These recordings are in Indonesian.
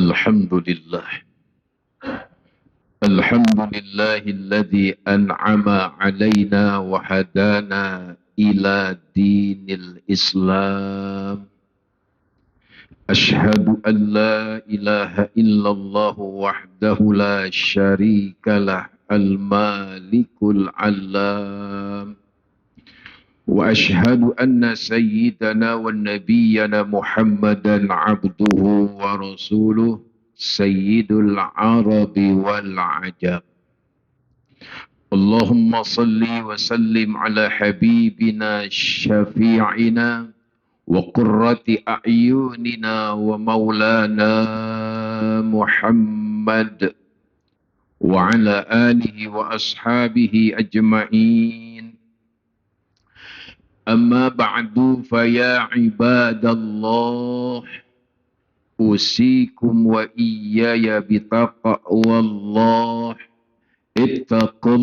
الحمد لله الحمد لله الذي أنعم علينا وهدانا إلى دين الإسلام. أشهد أن لا إله إلا الله وحده لا شريك له المالك العلام. وأشهد أن سيدنا ونبينا محمدا عبده ورسوله سيد العرب والعجم. اللهم صل وسلم على حبيبنا شفيعنا وقرة أعيننا ومولانا محمد وعلى آله وأصحابه أجمعين. أما بعد فيا عباد الله أوصيكم وإياي بتقوى الله. اتقوا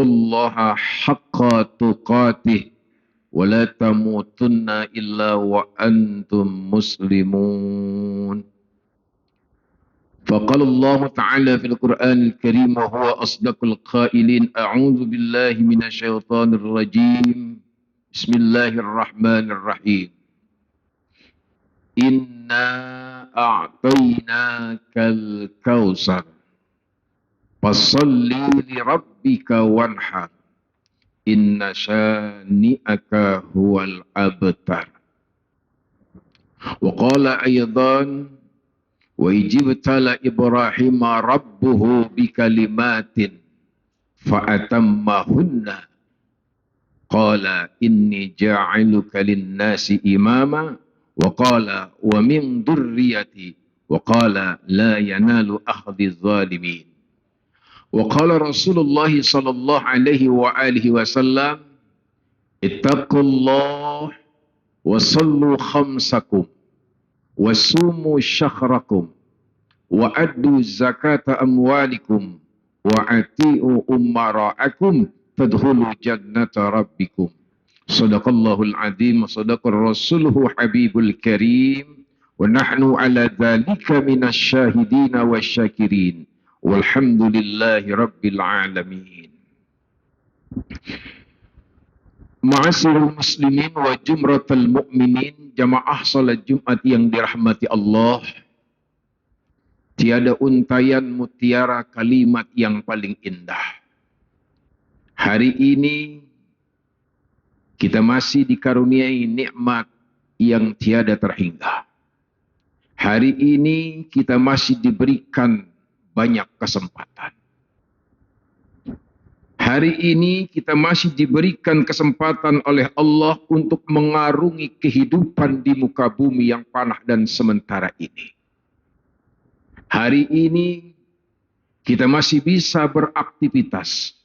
الله حق تقاته ولا تموتن إلا وأنتم مسلمون. فقال الله تعالى في القرآن الكريم وهو أصدق القائلين: أعوذ بالله من الشيطان الرجيم. بسم الله الرحمن الرحيم. إنا أعطيناك الكوثر فصل لربك وانحر إن شانئك هو الأبتر. وقال أيضا: وإذ ابتلى إبراهيم ربه بكلمات فأتمهن قال إني جاعلك للناس إماما وقال ومن ذريتي وقال لا ينال أخذ الظالمين. وقال رسول الله صلى الله عليه وآله وسلم: اتقوا الله وصلوا خمسكم وصوموا شهركم وأدوا زكاة أموالكم وأطيعوا أمراءكم تدخلوا جنة ربكم. صدق الله العظيم وصدق رسوله حبيب الكريم ونحن على ذلك من الشاهدين والشاكرين والحمد لله رب العالمين. Ma'asyiral muslimin wa jumratal mu'minin, jamaah salat Jumat yang dirahmati Allah. Tiada untayan mutiara kalimat yang paling indah. Hari ini kita masih dikaruniai nikmat yang tiada terhingga. Hari ini kita masih diberikan banyak kesempatan. Hari ini kita masih diberikan kesempatan oleh Allah untuk mengarungi kehidupan di muka bumi yang panah dan sementara ini. Hari ini kita masih bisa beraktivitas.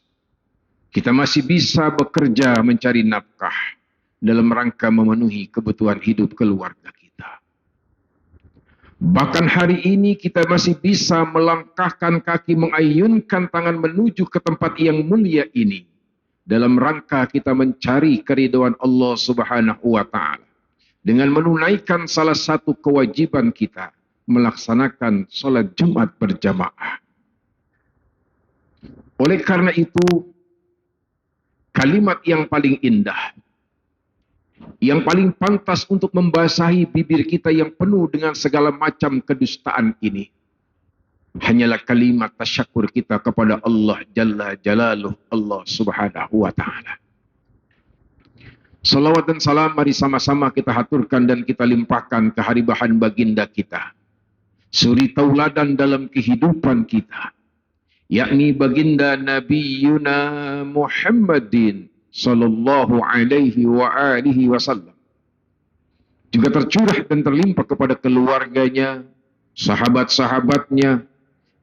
Kita masih bisa bekerja mencari nafkah dalam rangka memenuhi kebutuhan hidup keluarga kita. Bahkan hari ini kita masih bisa melangkahkan kaki, mengayunkan tangan menuju ke tempat yang mulia ini dalam rangka kita mencari keridhaan Allah Subhanahu wa taala dengan menunaikan salah satu kewajiban kita, melaksanakan salat Jumat berjamaah. Oleh karena itu, kalimat yang paling indah, yang paling pantas untuk membasahi bibir kita yang penuh dengan segala macam kedustaan ini, hanyalah kalimat tasyakur kita kepada Allah Jalla Jalaluh, Allah Subhanahu wa ta'ala. Salawat dan salam mari sama-sama kita haturkan dan kita limpahkan ke haribahan baginda kita, suri tauladan dalam kehidupan kita, yakni baginda Nabi Yuna Muhammadin sallallahu alaihi wa alihi wasallam. Juga tercurah dan terlimpah kepada keluarganya, sahabat-sahabatnya,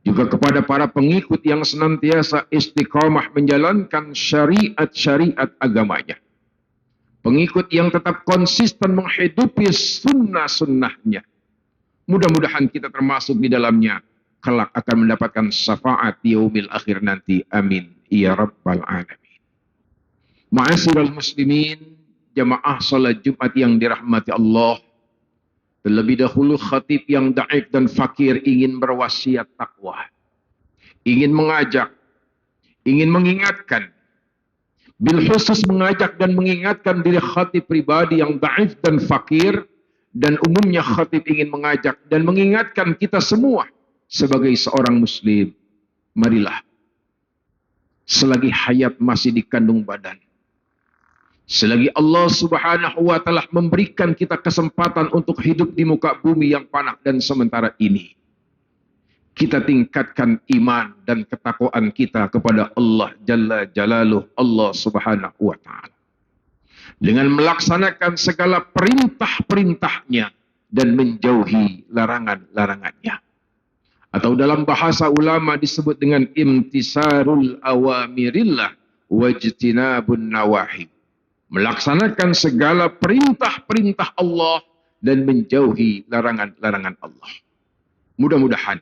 juga kepada para pengikut yang senantiasa istiqamah menjalankan syariat-syariat agamanya. Pengikut yang tetap konsisten menghidupi sunnah-sunnahnya. Mudah-mudahan kita termasuk di dalamnya, kelak akan mendapatkan syafaat di yaumil akhir nanti. Amin ya rabbal alamin. Ma'asyiral muslimin, jamaah salat Jumat yang dirahmati Allah. Terlebih dahulu khatib yang daif dan fakir ingin berwasiat takwa. Ingin mengajak, ingin mengingatkan. Bil khusus mengajak dan mengingatkan diri khatib pribadi yang daif dan fakir. Dan umumnya khatib ingin mengajak dan mengingatkan kita semua sebagai seorang muslim. Marilah, selagi hayat masih di kandung badan, selagi Allah Subhanahu wa Ta'ala memberikan kita kesempatan untuk hidup di muka bumi yang panah dan sementara ini, kita tingkatkan iman dan ketakwaan kita kepada Allah Jalla Jalaluh, Allah Subhanahu wa Ta'ala, dengan melaksanakan segala perintah-perintahnya dan menjauhi larangan-larangannya. Atau dalam bahasa ulama disebut dengan imtisarul awamirillah wajtinabun nawahi. Melaksanakan segala perintah-perintah Allah dan menjauhi larangan-larangan Allah. Mudah-mudahan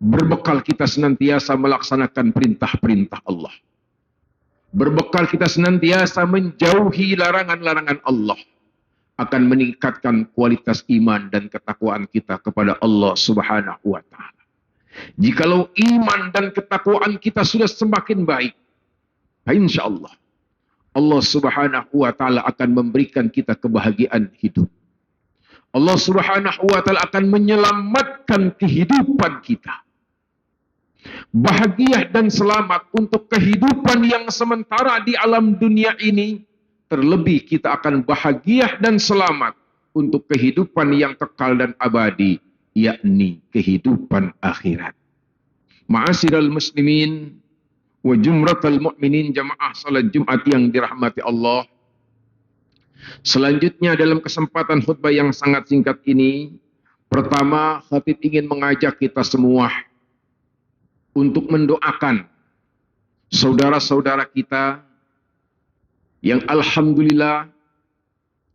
berbekal kita senantiasa melaksanakan perintah-perintah Allah. Berbekal kita senantiasa menjauhi larangan-larangan Allah, akan meningkatkan kualitas iman dan ketakwaan kita kepada Allah Subhanahu wa Ta'ala. Jikalau iman dan ketakwaan kita sudah semakin baik, insya Allah Allah Subhanahu wa Ta'ala akan memberikan kita kebahagiaan hidup. Allah Subhanahu wa Ta'ala akan menyelamatkan kehidupan kita. Bahagia dan selamat untuk kehidupan yang sementara di alam dunia ini. Terlebih kita akan bahagia dan selamat untuk kehidupan yang kekal dan abadi, yakni kehidupan akhirat. Ma'asyiral muslimin wa jumratal mu'minin, jamaah salat Jumat yang dirahmati Allah. Selanjutnya dalam kesempatan khutbah yang sangat singkat ini, pertama khatib ingin mengajak kita semua untuk mendoakan saudara-saudara kita yang alhamdulillah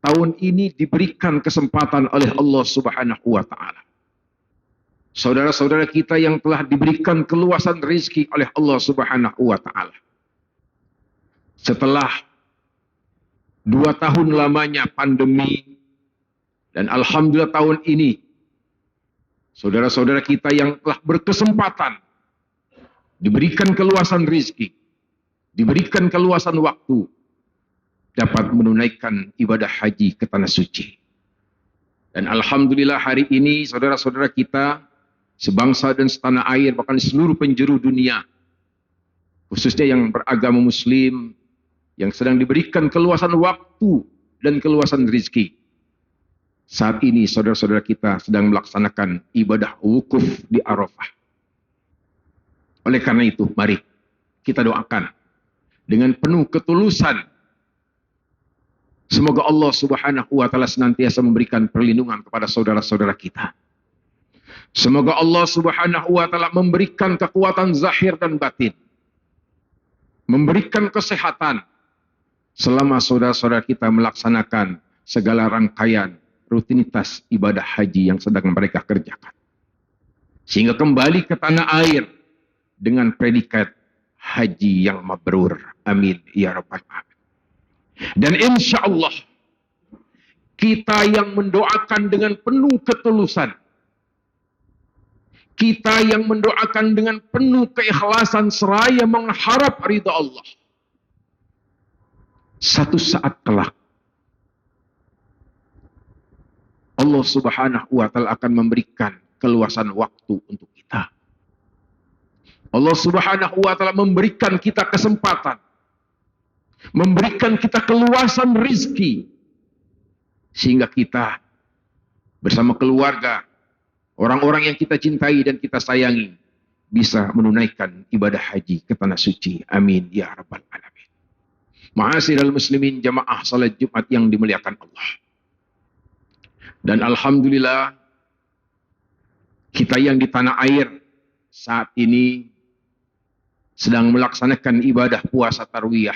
tahun ini diberikan kesempatan oleh Allah Subhanahu wa Ta'ala. Saudara-saudara kita yang telah diberikan keluasan rezeki oleh Allah Subhanahu wa Ta'ala. Setelah 2 tahun lamanya pandemi, dan alhamdulillah tahun ini saudara-saudara kita yang telah berkesempatan diberikan keluasan rezeki, diberikan keluasan waktu, dapat menunaikan ibadah haji ke tanah suci. Dan alhamdulillah hari ini saudara-saudara kita sebangsa dan setanah air, bahkan di seluruh penjuru dunia, khususnya yang beragama muslim, yang sedang diberikan keluasan waktu dan keluasan rezeki. Saat ini saudara-saudara kita sedang melaksanakan ibadah wukuf di Arafah. Oleh karena itu, mari kita doakan dengan penuh ketulusan. Semoga Allah Subhanahu wa Ta'ala senantiasa memberikan perlindungan kepada saudara-saudara kita. Semoga Allah Subhanahu wa Ta'ala memberikan kekuatan zahir dan batin, memberikan kesehatan selama saudara-saudara kita melaksanakan segala rangkaian rutinitas ibadah haji yang sedang mereka kerjakan, sehingga kembali ke tanah air dengan predikat haji yang mabrur. Amin ya rabbal alamin. Dan insya Allah kita yang mendoakan dengan penuh ketulusan, kita yang mendoakan dengan penuh keikhlasan seraya mengharap ridha Allah, satu saat kelak Allah Subhanahu wa Ta'ala akan memberikan keluasan waktu untuk kita. Allah Subhanahu wa Ta'ala memberikan kita kesempatan, memberikan kita keluasan rizki, sehingga kita bersama keluarga, orang-orang yang kita cintai dan kita sayangi, bisa menunaikan ibadah haji ke tanah suci. Amin ya rabbal alamin. Ma'asyiral muslimin, jamaah salat Jumat yang dimuliakan Allah. Dan alhamdulillah kita yang di tanah air saat ini sedang melaksanakan ibadah puasa tarwiyah.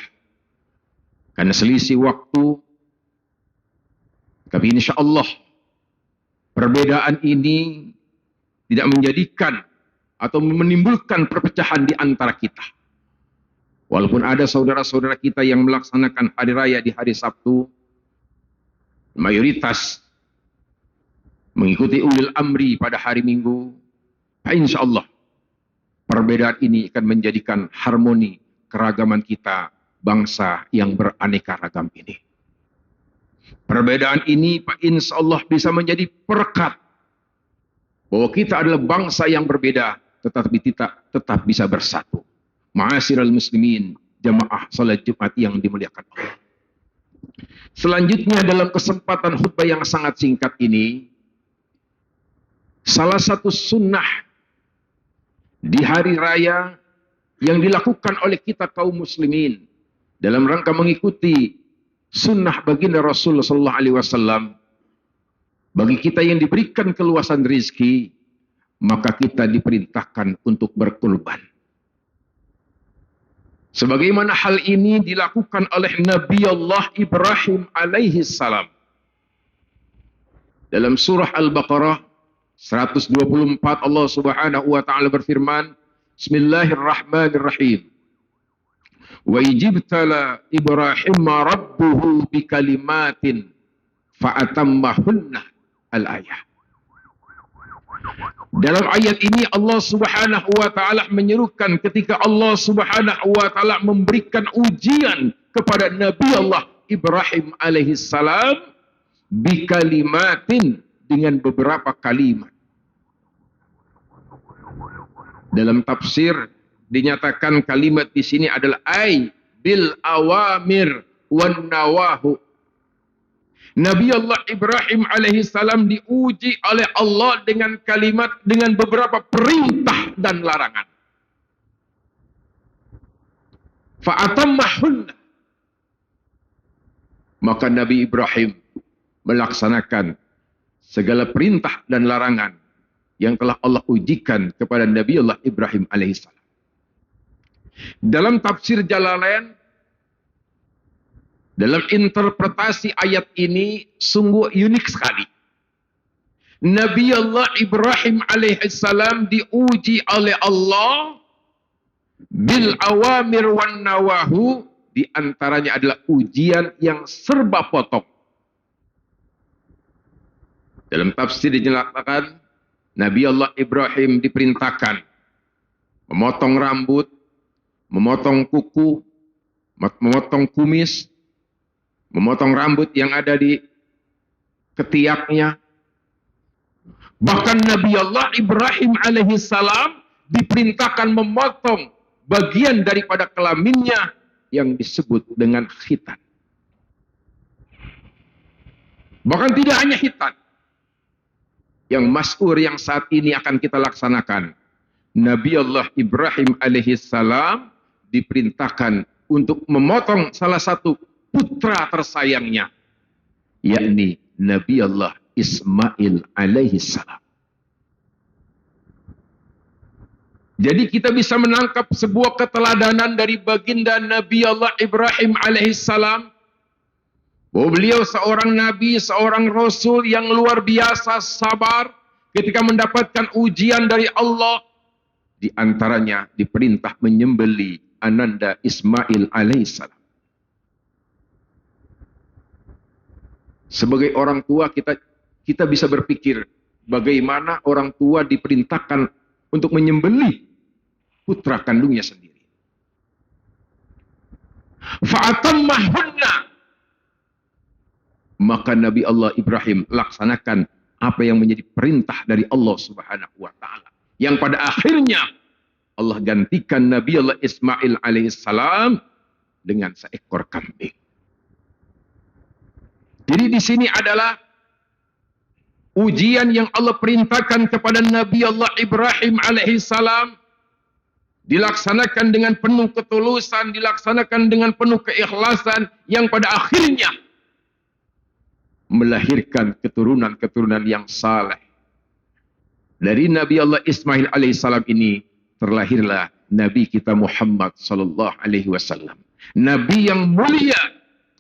Karena selisih waktu, tapi insya Allah perbedaan ini tidak menjadikan atau menimbulkan perpecahan di antara kita. Walaupun ada saudara-saudara kita yang melaksanakan hari raya di hari Sabtu, mayoritas mengikuti ulil amri pada hari Minggu, insya Allah perbedaan ini akan menjadikan harmoni keragaman kita, bangsa yang beraneka ragam ini. Perbedaan ini insya Allah bisa menjadi perekat bahwa kita adalah bangsa yang berbeda, tetapi kita tetap bisa bersatu. Ma'asyiral muslimin, jamaah salat Jumat yang dimuliakan Allah. Selanjutnya dalam kesempatan khutbah yang sangat singkat ini, salah satu sunnah di hari raya yang dilakukan oleh kita kaum muslimin dalam rangka mengikuti sunnah baginda Rasulullah SAW, bagi kita yang diberikan keluasan rizki, maka kita diperintahkan untuk berkurban. Sebagaimana hal ini dilakukan oleh Nabi Allah Ibrahim alaihi salam. Dalam surah Al-Baqarah 124 Allah Subhanahu wa taala berfirman, Bismillahirrahmanirrahim. Wa ijibtala Ibrahim rabbuhu bikalimatin fa'atammahunna al-ayah. Dalam ayat ini Allah Subhanahu wa taala menyerukan ketika Allah Subhanahu wa taala memberikan ujian kepada Nabi Allah Ibrahim alaihi salam bikalimatin, dengan beberapa kalimat. Dalam tafsir dinyatakan kalimat di sini adalah bil awamir wan nawahu. Nabi Allah Ibrahim alaihissalam diuji oleh Allah dengan kalimat, dengan beberapa perintah dan larangan. Fa'atammahunna. Maka Nabi Ibrahim melaksanakan segala perintah dan larangan yang telah Allah ujikan kepada Nabi Allah Ibrahim alaihissalam. Dalam tafsir Jalalain, dalam interpretasi ayat ini sungguh unik sekali. Nabi Allah Ibrahim alaihissalam diuji oleh Allah bil awamir wan nawahu, di antaranya adalah ujian yang serba potong. Dalam tafsir dijelaskan, Nabi Allah Ibrahim diperintahkan memotong rambut, memotong kuku, memotong kumis, memotong rambut yang ada di ketiaknya. Bahkan Nabi Allah Ibrahim alaihissalam diperintahkan memotong bagian daripada kelaminnya yang disebut dengan khitan. Bahkan tidak hanya khitan, yang masyhur yang saat ini akan kita laksanakan, Nabi Allah Ibrahim alaihissalam diperintahkan untuk memotong salah satu putra tersayangnya, yakni Nabi Allah Ismail alaihissalam. Jadi kita bisa menangkap sebuah keteladanan dari baginda Nabi Allah Ibrahim alaihissalam, bahwa beliau seorang nabi, seorang rasul yang luar biasa sabar ketika mendapatkan ujian dari Allah. Di antaranya diperintah menyembelih ananda Ismail alaihissalam. Sebagai orang tua kita bisa berpikir bagaimana orang tua diperintahkan untuk menyembelih putra kandungnya sendiri. Fa'atammahunna. Maka Nabi Allah Ibrahim laksanakan apa yang menjadi perintah dari Allah Subhanahu wa taala, yang pada akhirnya Allah gantikan Nabi Allah Ismail alaihissalam dengan seekor kambing. Jadi di sini adalah ujian yang Allah perintahkan kepada Nabi Allah Ibrahim alaihissalam, dilaksanakan dengan penuh ketulusan, dilaksanakan dengan penuh keikhlasan, yang pada akhirnya melahirkan keturunan-keturunan yang saleh. Dari Nabi Allah Ismail alaihissalam ini terlahirlah Nabi kita Muhammad sallallahu alaihi wasallam. Nabi yang mulia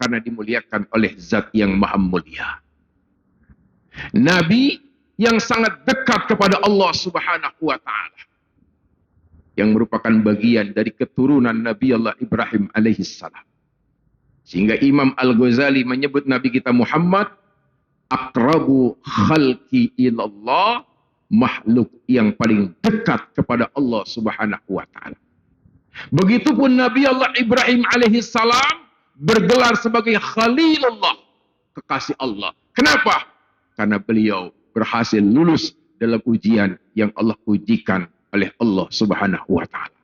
karena dimuliakan oleh Zat yang Maha Mulia. Nabi yang sangat dekat kepada Allah Subhanahu wa taala, yang merupakan bagian dari keturunan Nabi Allah Ibrahim alaihissalam. Sehingga Imam Al-Ghazali menyebut Nabi kita Muhammad aqrabu khalqi ilallah, makhluk yang paling dekat kepada Allah Subhanahu wa taala. Begitupun Nabi Allah Ibrahim alaihi salam bergelar sebagai Khalilullah, kekasih Allah. Kenapa? Karena beliau berhasil lulus dalam ujian yang Allah ujikan oleh Allah Subhanahu wa taala.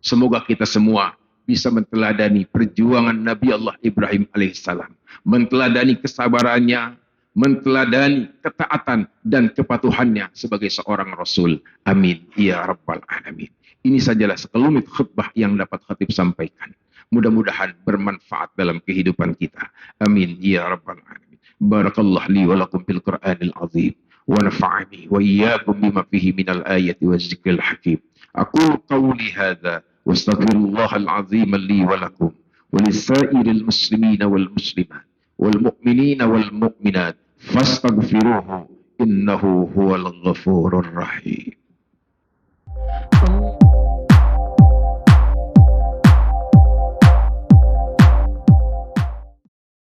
Semoga kita semua bisa menteladani perjuangan Nabi Allah Ibrahim alaihissalam, menteladani kesabarannya, menteladani ketaatan dan kepatuhannya sebagai seorang Rasul. Amin ya rabbal alamin. Ini sajalah sekelumit khutbah yang dapat khatib sampaikan. Mudah-mudahan bermanfaat dalam kehidupan kita. Amin ya rabbal alamin. Barakallahu li wa lakum fil Qur'anil azim. Wa nafa'ani wa iyyakum bima fihi minal ayati waz zikril hakim. Aqulu qawli hadza wa astaghfirullahal azim li wa lakum wa lisairil muslimina wal muslimat wal mu'minina wal mu'minat fastaghfiruhu innahu huwal ghafurur rahim.